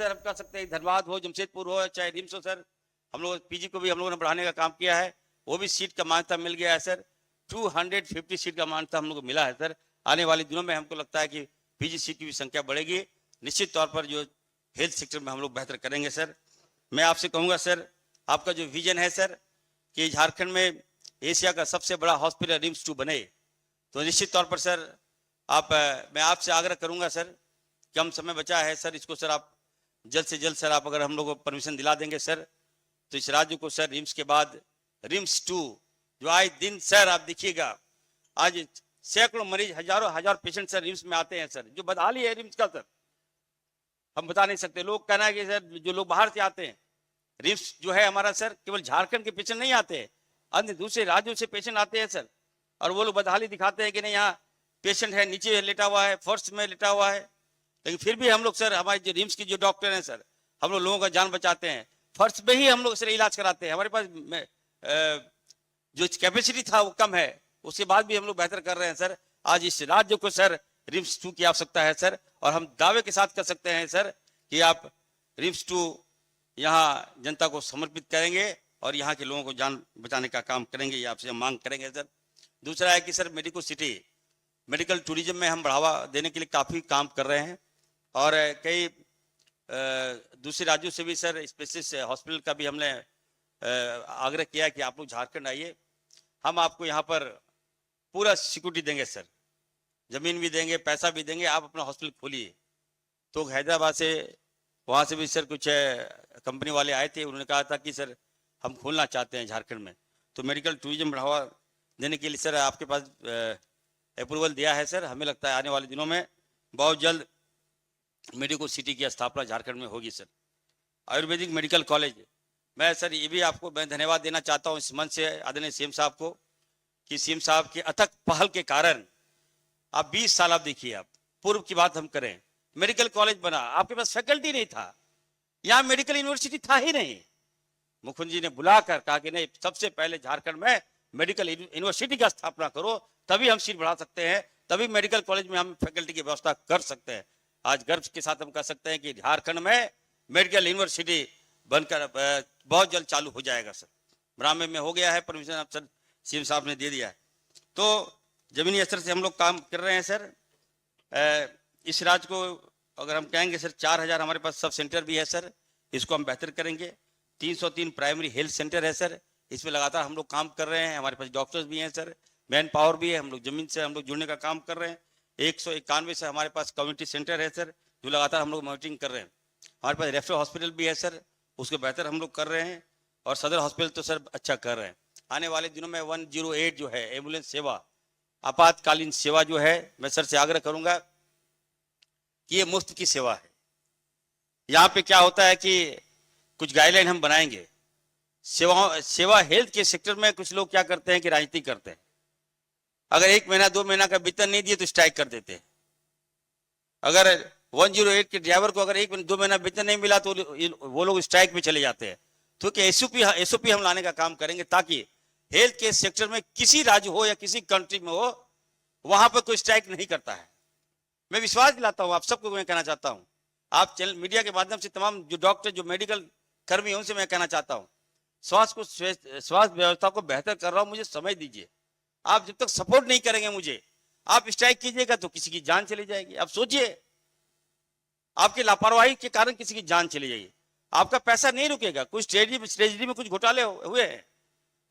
Sir हम कह सकते हैं धनबाद हो, जमशेदपुर हो, चाहे रिम्स हो सर, हम लोग पीजी को भी हम लोगों ने बढ़ाने का काम किया है। वो भी सीट का मान्यता मिल गया है सर। 250 सीट का मान्यता हम लोग को मिला है सर। आने वाले दिनों में हमको लगता है कि पीजी सीट की भी संख्या बढ़ेगी। निश्चित तौर पर जो हेल्थ सेक्टर में हम लोग बेहतर करेंगे सर। मैं आपसे कहूँगा सर, आपका जो विजन है सर कि झारखंड में एशिया का सबसे बड़ा हॉस्पिटल रिम्स 2 बने, तो निश्चित तौर पर सर मैं आपसे आग्रह करूंगा सर, कम समय बचा है सर, इसको सर आप जल्द से जल्द सर आप अगर हम लोग को परमिशन दिला देंगे सर, तो इस राज्य को सर रिम्स के बाद रिम्स 2 जो आए दिन सर आप देखिएगा, आज सैकड़ों मरीज, हजारों हजार पेशेंट सर रिम्स में आते हैं सर। जो बदहाली है रिम्स का सर, हम बता नहीं सकते। लोग कहना है कि सर जो लोग बाहर से आते हैं, रिम्स जो है हमारा सर, केवल झारखंड के पेशेंट नहीं आते हैं, अन्य दूसरे राज्यों से पेशेंट आते हैं सर। और वो लोग बदहाली दिखाते हैं कि नहीं यहाँ पेशेंट है नीचे लेटा हुआ है, फर्श में लेटा हुआ है, लेकिन फिर भी हम लोग सर, हमारे जो रिम्स की जो डॉक्टर हैं सर, हम लोगों का जान बचाते हैं। फर्श पे ही हम लोग सर इलाज कराते हैं। हमारे पास जो कैपेसिटी था वो कम है, उसके बाद भी हम लोग बेहतर कर रहे हैं सर। आज इस राज्य को सर रिम्स 2 की आवश्यकता है सर, और हम दावे के साथ कर सकते हैं सर कि आप रिम्स 2 यहाँ जनता को समर्पित करेंगे और यहाँ के लोगों को जान बचाने का काम करेंगे, ये आपसे मांग करेंगे सर। दूसरा है कि sir medico city, medical tourism में हम बढ़ावा देने के लिए काफ़ी काम कर रहे हैं, और कई दूसरे राज्यों से भी सर स्पेशलिस्ट हॉस्पिटल का भी हमने आग्रह किया कि आप लोग झारखंड आइए, हम आपको यहाँ पर पूरा सिक्योरिटी देंगे सर, जमीन भी देंगे, पैसा भी देंगे, आप अपना हॉस्पिटल खोलिए। तो हैदराबाद से, वहाँ से भी सर कुछ कंपनी वाले आए थे, उन्होंने कहा था कि सर हम खोलना चाहते हैं झारखंड में, तो मेडिकल टूरिज्म बढ़ावा देने के लिए सर आपके पास अप्रूवल दिया है सर। हमें लगता है आने वाले दिनों में बहुत जल्द मेडिको सिटी की स्थापना झारखंड में होगी सर। आयुर्वेदिक मेडिकल कॉलेज, मैं सर ये भी आपको मैं धन्यवाद देना चाहता हूँ इस मंच से आदरणीय सीएम साहब को, कि सीएम साहब के अथक पहल के कारण आप 20 साल आप देखिए, आप पूर्व की बात हम करें, मेडिकल कॉलेज बना, आपके पास फैकल्टी नहीं था, यहाँ मेडिकल यूनिवर्सिटी था ही नहीं। मुख्यमंत्री जी ने बुलाकर कहा कि नहीं, सबसे पहले झारखंड में मेडिकल यूनिवर्सिटी का स्थापना करो, तभी हम सीट बढ़ा सकते हैं, तभी मेडिकल कॉलेज में हम फैकल्टी की व्यवस्था कर सकते हैं। आज गर्व के साथ हम कह सकते हैं कि झारखंड में मेडिकल यूनिवर्सिटी बनकर बहुत जल्द चालू हो जाएगा सर। ब्राह्मण में हो गया है, परमिशन अब सर सीएम साहब ने दे दिया है, तो जमीनी स्तर से हम लोग काम कर रहे हैं सर। इस राज्य को अगर हम कहेंगे सर, 4000 हमारे पास सब सेंटर भी है सर, इसको हम बेहतर करेंगे। 303 प्राइमरी हेल्थ सेंटर है सर, इसमें लगातार हम लोग काम कर रहे हैं। हमारे पास डॉक्टर्स भी हैं सर, मैन पावर भी है, हम लोग जमीन से हम लोग जुड़ने का काम कर रहे हैं। 191 से हमारे पास कम्युनिटी सेंटर है सर, जो लगातार हम लोग मॉनिटरिंग कर रहे हैं। हमारे पास रेफरल हॉस्पिटल भी है सर, उसको बेहतर हम लोग कर रहे हैं, और सदर हॉस्पिटल तो सर अच्छा कर रहे हैं। आने वाले दिनों में 108 जो है एम्बुलेंस सेवा, आपातकालीन सेवा जो है, मैं सर से आग्रह करूंगा कि ये मुफ्त की सेवा है। यहाँ पे क्या होता है कि कुछ गाइडलाइन हम बनाएंगे, सेवा हेल्थ के सेक्टर में कुछ लोग क्या करते हैं कि राजनीति करते हैं, अगर 1 महीना 2 महीना का वेतन नहीं दिए तो स्ट्राइक कर देते हैं। अगर 108 के ड्राइवर को अगर 1-2 महीना वेतन नहीं मिला तो वो लोग स्ट्राइक में चले जाते हैं। तो कि एसओपी हम लाने का काम करेंगे, ताकि हेल्थ के सेक्टर में किसी राज्य हो या किसी कंट्री में हो, वहां पर कोई स्ट्राइक नहीं करता है। मैं विश्वास दिलाता हूं आप सबको, मैं कहना चाहता हूं, आप चैनल मीडिया के माध्यम से तमाम जो डॉक्टर, जो मेडिकल कर्मी, उनसे मैं कहना चाहता हूं, स्वास्थ्य व्यवस्था को बेहतर कर रहा हूं, मुझे समय दीजिए। आप जब तक सपोर्ट नहीं करेंगे मुझे, आप स्ट्राइक कीजिएगा तो किसी की जान चली जाएगी। आप सोचिए, आपकी लापरवाही के कारण किसी की जान चली जाएगी, आपका पैसा नहीं रुकेगा। कुछ ट्रेजरी में कुछ घोटाले हुए हैं,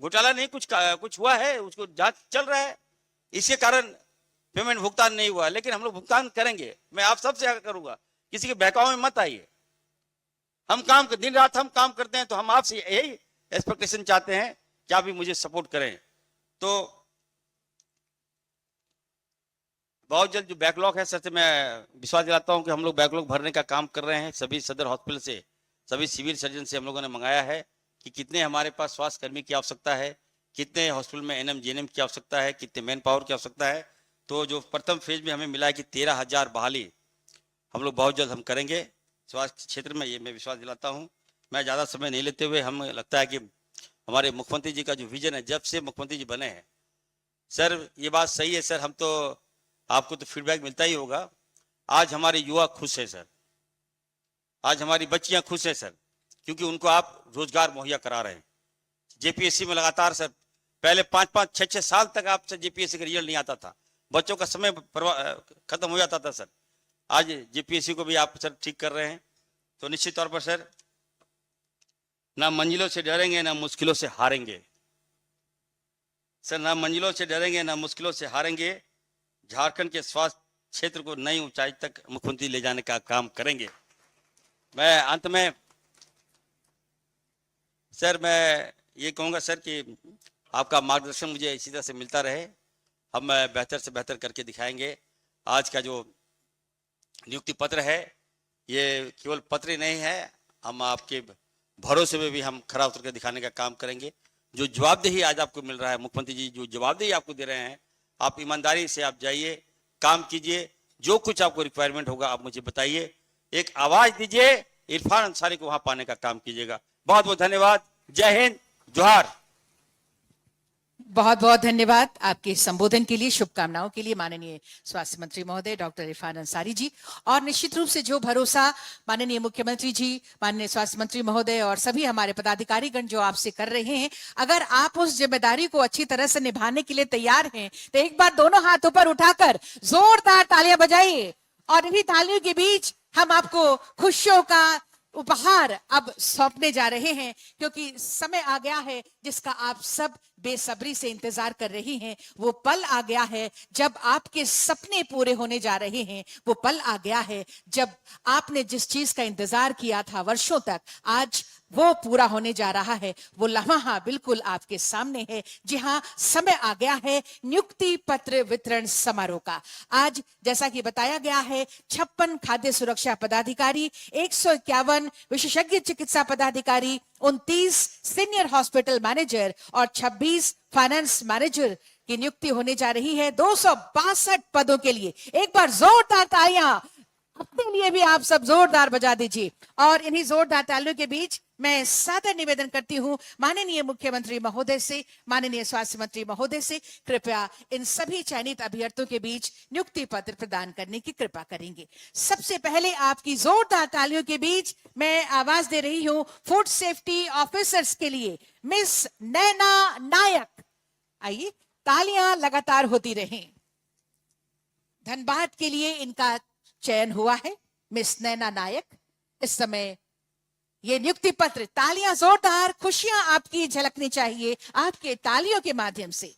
घोटाला नहीं, कुछ हुआ है, उसको जांच चल रहा है, इसके कारण पेमेंट भुगतान नहीं हुआ, लेकिन हम लोग भुगतान करेंगे। मैं आप सबसे आग्रह करूंगा, किसी के बहकावे में मत आइए। हम दिन रात हम काम करते हैं, तो हम आपसे यही एक्सपेक्टेशन चाहते हैं कि आप भी मुझे सपोर्ट करें। तो बहुत जल्द जो बैकलॉग है सर से मैं विश्वास दिलाता हूं कि हम लोग बैकलॉग भरने का काम कर रहे हैं। सभी सदर हॉस्पिटल से, सभी सिविल सर्जन से हम लोगों ने मंगाया है कि कितने हमारे पास स्वास्थ्य कर्मी की आवश्यकता है, कितने हॉस्पिटल में एनएम जीएनएम की आवश्यकता है, कितने मैन पावर की आवश्यकता है। तो जो प्रथम फेज में हमें मिला है कि 13,000 बहाली हम लोग बहुत जल्द हम करेंगे स्वास्थ्य क्षेत्र में, ये मैं विश्वास दिलाता हूँ। मैं ज़्यादा समय नहीं लेते हुए, हमें लगता है कि हमारे मुख्यमंत्री जी का जो विजन है, जब से मुख्यमंत्री जी बने हैं सर, ये बात सही है सर, हम तो आपको तो फीडबैक मिलता ही होगा, आज हमारे युवा खुश है सर। आज हमारी बच्चियां खुश हैं सर, क्योंकि उनको आप रोजगार मुहैया करा रहे हैं। जेपीएससी में लगातार सर पहले 5-5, 6-6 साल तक आपसे जेपीएससी का रिजल्ट नहीं आता था, बच्चों का समय खत्म हो जाता था सर। आज जेपीएससी को भी आप सर ठीक कर रहे हैं, तो निश्चित तौर पर सर ना मंजिलों से डरेंगे ना मुश्किलों से हारेंगे सर, ना मंजिलों से डरेंगे ना मुश्किलों से हारेंगे। झारखंड के स्वास्थ्य क्षेत्र को नई ऊंचाई तक मुख्यमंत्री ले जाने का काम करेंगे। मैं अंत में सर मैं ये कहूंगा सर कि आपका मार्गदर्शन मुझे इसी तरह से मिलता रहे, हम बेहतर से बेहतर करके दिखाएंगे। आज का जो नियुक्ति पत्र है ये केवल पत्र ही नहीं है, हम आपके भरोसे में भी हम खरा उतर कर दिखाने का काम करेंगे। जो जवाबदेही आज आपको मिल रहा है, मुख्यमंत्री जी जो जवाबदेही आपको दे रहे हैं, आप ईमानदारी से आप जाइए, काम कीजिए, जो कुछ आपको रिक्वायरमेंट होगा आप मुझे बताइए, एक आवाज दीजिए, इरफान अंसारी को वहां पाने का काम कीजिएगा। बहुत बहुत धन्यवाद। जय हिंद, जोहार। बहुत बहुत धन्यवाद आपके संबोधन के लिए, शुभकामनाओं के लिए माननीय स्वास्थ्य मंत्री महोदय डॉक्टर इरफान अंसारी जी। और निश्चित रूप से जो भरोसा माननीय मुख्यमंत्री जी, माननीय स्वास्थ्य मंत्री महोदय और सभी हमारे पदाधिकारीगण जो आपसे कर रहे हैं, अगर आप उस जिम्मेदारी को अच्छी तरह से निभाने के लिए तैयार हैं तो एक बार दोनों हाथ ऊपर उठाकर जोरदार तालियां बजाइए। और इन्हीं तालियों के बीच हम आपको खुशियों का उपहार अब सौंपने जा रहे हैं, क्योंकि समय आ गया है जिसका आप सब बेसब्री से इंतजार कर रही हैं। वो पल आ गया है जब आपके सपने पूरे होने जा रहे हैं। वो पल आ गया है जब आपने जिस चीज का इंतजार किया था वर्षों तक, आज वो पूरा होने जा रहा है। वो लम्हा बिल्कुल आपके सामने है। जी हाँ, समय आ गया है नियुक्ति पत्र वितरण समारोह का। आज जैसा कि बताया गया है 56 खाद्य सुरक्षा पदाधिकारी, 151 विशेषज्ञ चिकित्सा पदाधिकारी, 29 सीनियर हॉस्पिटल मैनेजर और 26 फाइनेंस मैनेजर की नियुक्ति होने जा रही है 262 पदों के लिए। एक बार जोरदार तालियां अपने लिए भी आप सब जोरदार बजा दीजिए। और इन्हीं जोरदार तालियों के बीच मैं सादर निवेदन करती हूं माननीय मुख्यमंत्री महोदय से, माननीय स्वास्थ्य मंत्री महोदय से, कृपया इन सभी चयनित अभ्यर्थियों के बीच नियुक्ति पत्र प्रदान करने की कृपा करेंगे। सबसे पहले आपकी जोरदार तालियों के बीच मैं आवाज दे रही हूं फूड सेफ्टी ऑफिसर्स के लिए मिस नैना नायक। आइए, तालियां लगातार होती रहें। धनबाद के लिए इनका चयन हुआ है, मिस नैना नायक। इस समय ये नियुक्ति पत्र, तालियां जोरदार, खुशियां आपकी झलकनी चाहिए आपके तालियों के माध्यम से।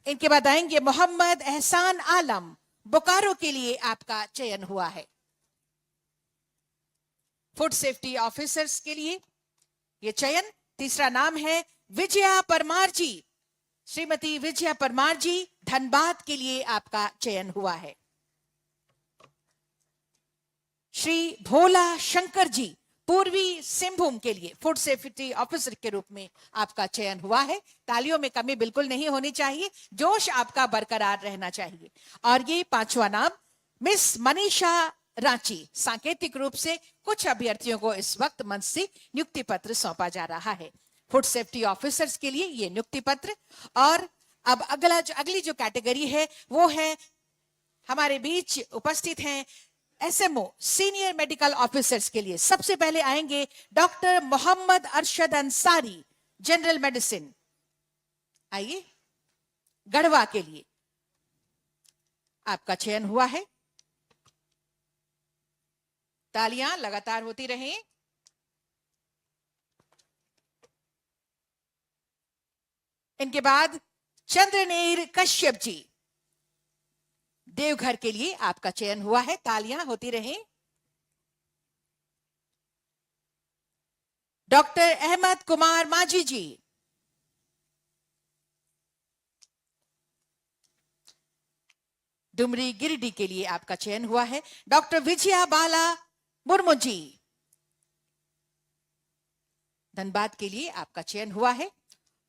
इनके बाद आएंगे मोहम्मद एहसान आलम, बोकारो के लिए आपका चयन हुआ है। फूड सेफ्टी ऑफिसर्स के लिए ये चयन। तीसरा नाम है विजया परमार जी, श्रीमती विजया परमार जी, धनबाद के लिए आपका चयन हुआ है। श्री भोला शंकर जी, पूर्वी सिंहभूम के लिए फूड सेफ्टी ऑफिसर के रूप में आपका चयन हुआ है। तालियों में कमी बिल्कुल नहीं होनी चाहिए, जोश आपका बरकरार रहना चाहिए। और ये पांचवा नाम मिस मनीषा रांची, सांकेतिक रूप से कुछ अभ्यर्थियों को इस वक्त मंच से नियुक्ति पत्र सौंपा जा रहा है फूड सेफ्टी ऑफिसर्स के लिए ये नियुक्ति पत्र। और अब अगली जो कैटेगरी है वो है, हमारे बीच उपस्थित हैं एसएमओ सीनियर मेडिकल ऑफिसर्स के लिए। सबसे पहले आएंगे doctor Mohammad Arshad Ansari, general medicine. आइए, गढ़वा के लिए आपका चयन हुआ है। तालियां लगातार होती रहें। इनके बाद चंद्रनेर कश्यप जी, देवघर के लिए आपका चयन हुआ है। तालियां होती रहें। डॉक्टर अहमद कुमार माझी जी, डुमरी गिरिडीह के लिए आपका चयन हुआ है। डॉक्टर विजया बाला मुर्मू जी, धनबाद के लिए आपका चयन हुआ है।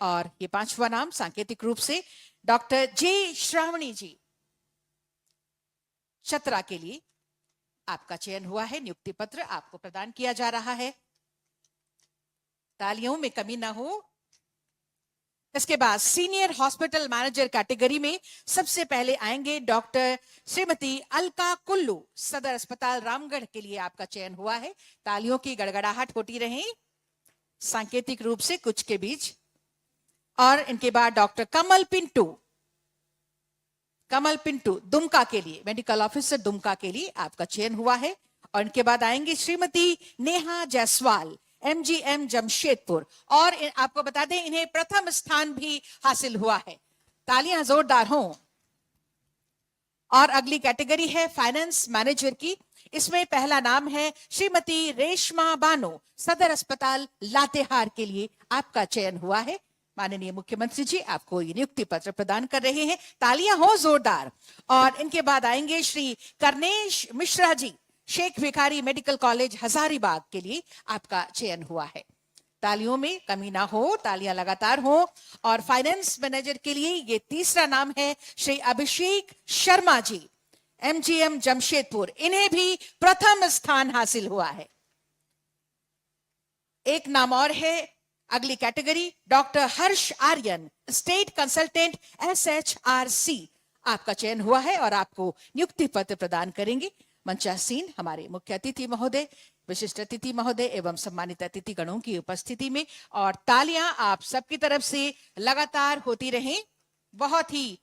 और ये पांचवा नाम सांकेतिक रूप से डॉक्टर जे श्रावणी जी, चतरा के लिए आपका चयन हुआ है। नियुक्ति पत्र आपको प्रदान किया जा रहा है। तालियों में कमी ना हो। इसके बाद सीनियर हॉस्पिटल मैनेजर कैटेगरी में सबसे पहले आएंगे डॉक्टर श्रीमती अलका कुल्लू। सदर अस्पताल रामगढ़ के लिए आपका चयन हुआ है। तालियों की गड़गड़ाहट होती रहे सांकेतिक रूप से कुछ के बीच। और इनके बाद डॉक्टर कमल पिंटू दुमका के लिए, मेडिकल ऑफिसर दुमका के लिए आपका चयन हुआ है। और इनके बाद आएंगे श्रीमती नेहा जायसवाल, MGM जमशेदपुर। और आपको बता दें इन्हें प्रथम स्थान भी हासिल हुआ है। तालियां जोरदार हों। और अगली कैटेगरी है फाइनेंस मैनेजर की। इसमें पहला नाम है श्रीमती रेशमा बानो। सदर अस्पताल लातेहार के लिए आपका चयन हुआ है। माननीय मुख्यमंत्री जी आपको ये नियुक्ति पत्र प्रदान कर रहे हैं। तालियां हो जोरदार। और इनके बाद आएंगे श्री करनेश मिश्रा जी, शेख भिखारी मेडिकल कॉलेज हजारीबाग के लिए आपका चयन हुआ है। तालियों में कमी ना हो, तालियां लगातार हो। और फाइनेंस मैनेजर के लिए ये तीसरा नाम है श्री अभिषेक शर्मा जी, MGM जमशेदपुर। इन्हें भी प्रथम स्थान हासिल हुआ है। एक नाम और है, अगली कैटेगरी डॉक्टर हर्ष आर्यन, स्टेट कंसल्टेंट SHRC। आपका चयन हुआ है और आपको नियुक्ति पत्र प्रदान करेंगे। मंचासीन हमारे मुख्य अतिथि महोदय, विशिष्ट अतिथि महोदय एवं सम्मानित अतिथि गणों की उपस्थिति में। और तालियां आप सबकी तरफ से लगातार होती रहें। बहुत ही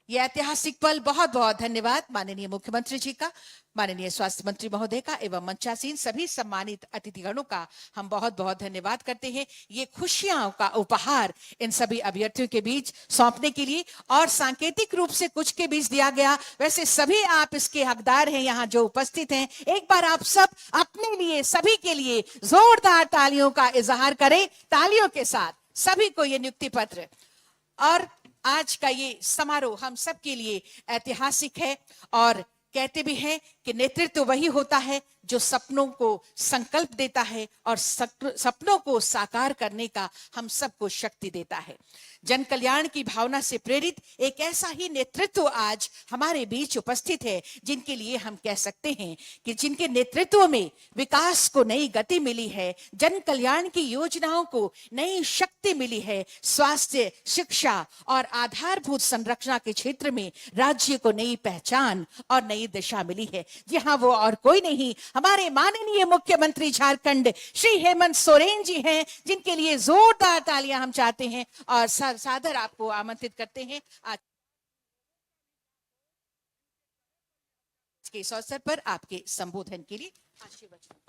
यह ऐतिहासिक पल। बहुत बहुत धन्यवाद माननीय मुख्यमंत्री जी का, माननीय स्वास्थ्य मंत्री महोदय का एवं मंचासीन सभी सम्मानित अतिथिगणों का हम बहुत बहुत धन्यवाद करते हैं। ये खुशियों का उपहार इन सभी अभ्यर्थियों के बीच सौंपने के लिए, और सांकेतिक रूप से कुछ के बीच दिया गया, वैसे सभी आप इसके हकदार हैं यहाँ जो उपस्थित हैं। एक बार आप सब अपने लिए, सभी के लिए जोरदार तालियों का इजहार करें। तालियों के साथ सभी को ये नियुक्ति पत्र। और आज का ये समारोह हम सब के लिए ऐतिहासिक है। और कहते भी हैं कि नेतृत्व वही होता है जो सपनों को संकल्प देता है और सपनों को साकार करने का हम सबको शक्ति देता है। जन कल्याण की भावना से प्रेरित एक ऐसा ही नेतृत्व आज हमारे बीच उपस्थित है, जिनके लिए हम कह सकते हैं कि जिनके नेतृत्व में विकास को नई गति मिली है, जन कल्याण की योजनाओं को नई शक्ति मिली है, स्वास्थ्य, शिक्षा और आधारभूत संरचना के क्षेत्र में राज्य को नई पहचान और नई दिशा मिली है। जी हाँ, वो और कोई नहीं, हमारे माननीय मुख्यमंत्री झारखंड श्री हेमंत सोरेन जी हैं, जिनके लिए जोरदार तालियां हम चाहते हैं और सादर आपको आमंत्रित करते हैं आज के इस अवसर पर आपके संबोधन के लिए। आशीर्वाद।